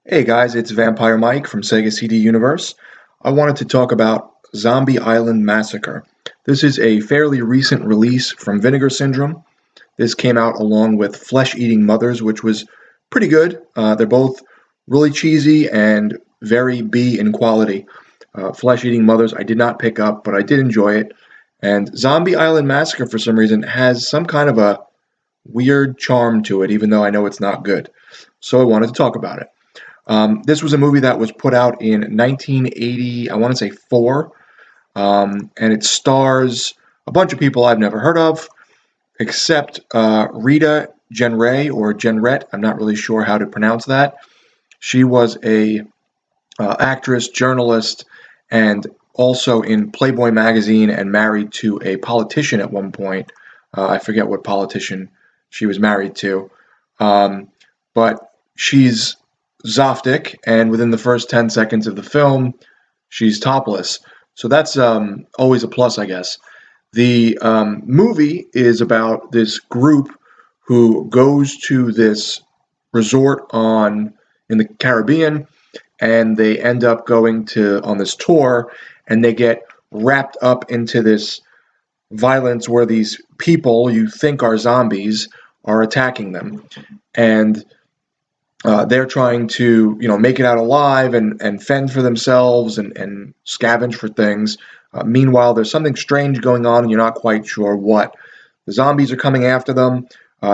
Hey guys, it's Vampire Mike from Sega CD Universe. I wanted to talk about Zombie Island Massacre. This is a fairly recent release from Vinegar Syndrome. This came out along with Flesh Eating Mothers, which was pretty good. They're both really cheesy and very B in quality. Flesh Eating Mothers I did not pick up, but I did enjoy it. And Zombie Island Massacre, for some reason, has some kind of a weird charm to it, even though I know it's not good. So I wanted to talk about it. This was a movie that was put out in 1980, I want to say four, and it stars a bunch of people I've never heard of, except Rita Jenray or Jenret. I'm not really sure how to pronounce that. She was a actress, journalist, and also in Playboy magazine, and married to a politician at one point. I forget what politician she was married to, but she's Zoftic, and within the first 10 seconds of the film, she's topless. So that's always a plus, I guess. The movie is about this group who goes to this resort in the Caribbean, and they end up going to on this tour, and they get wrapped up into this violence where these people you think are zombies are attacking them, and they're trying to, make it out alive and fend for themselves and scavenge for things. Meanwhile, there's something strange going on, and you're not quite sure what. The zombies are coming after them.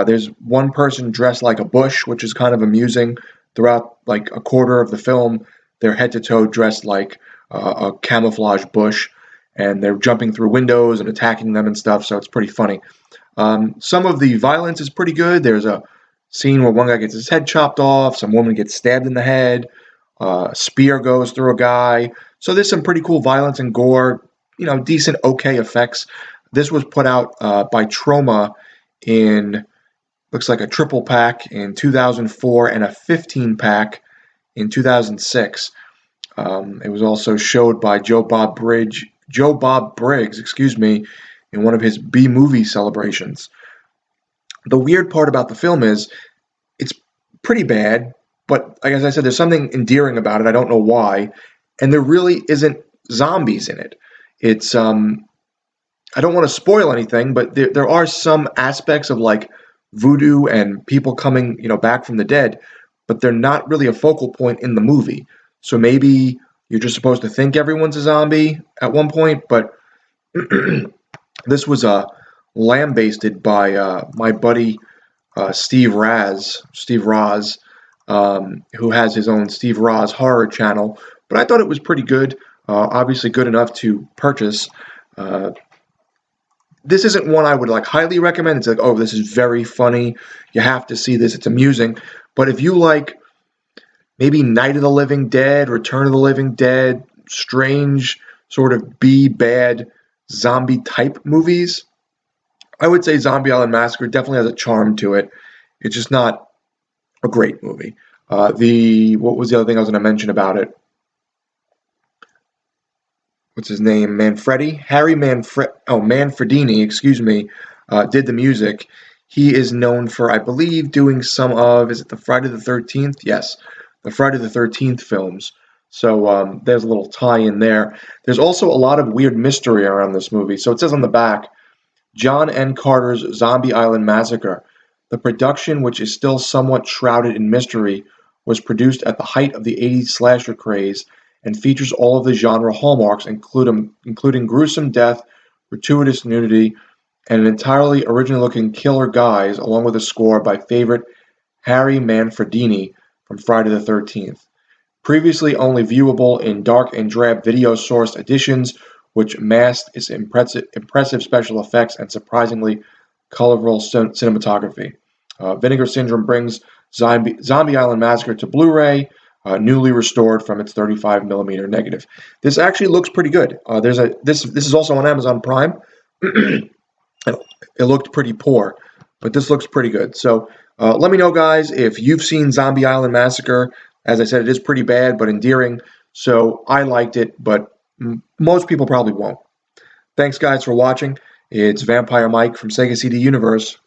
There's one person dressed like a bush, which is kind of amusing. Throughout like a quarter of the film, they're head to toe dressed like a camouflage bush, and they're jumping through windows and attacking them and stuff. So it's pretty funny. Some of the violence is pretty good. There's a scene where one guy gets his head chopped off, some woman gets stabbed in the head, a spear goes through a guy. So there's some pretty cool violence and gore, decent, okay effects. This was put out by Troma in, looks like a triple pack in 2004 and a 15 pack in 2006. It was also showed by Joe Bob Briggs, in one of his B movie celebrations. The weird part about the film is it's pretty bad, but like as I said, there's something endearing about it. I don't know why, and there really isn't zombies in it. It's I don't want to spoil anything, but there are some aspects of like voodoo and people coming back from the dead, but they're not really a focal point in the movie. So maybe you're just supposed to think everyone's a zombie at one point, but this was lambasted by my buddy Steve Raz, who has his own Steve Raz horror channel. But I thought it was pretty good, obviously good enough to purchase. This isn't one I would like highly recommend. It's like, oh, this is very funny. You have to see this. It's amusing. But if you like maybe Night of the Living Dead, Return of the Living Dead, strange sort of bad zombie type movies, I would say Zombie Island Massacre definitely has a charm to it. It's just not a great movie. What was the other thing I was going to mention about it? What's his name? Manfredini, did the music. He is known for, I believe, doing some of, is it the Friday the 13th? Yes, the Friday the 13th films. So there's a little tie in there. There's also a lot of weird mystery around this movie. So it says on the back, John N. Carter's Zombie Island Massacre. The production, which is still somewhat shrouded in mystery, was produced at the height of the 80s slasher craze and features all of the genre hallmarks, including gruesome death, gratuitous nudity, and an entirely original-looking killer guise, along with a score by favorite Harry Manfredini from Friday the 13th. Previously only viewable in dark and drab video-sourced editions, which masked its impressive special effects and surprisingly colorful cinematography. Vinegar Syndrome brings Zombie Island Massacre to Blu-ray, newly restored from its 35mm negative. This actually looks pretty good. This is also on Amazon Prime. It looked pretty poor, but this looks pretty good. So let me know, guys, if you've seen Zombie Island Massacre. As I said, it is pretty bad, but endearing. So I liked it, but most people probably won't. Thanks, guys, for watching. It's Vampire Mike from Sega CD Universe.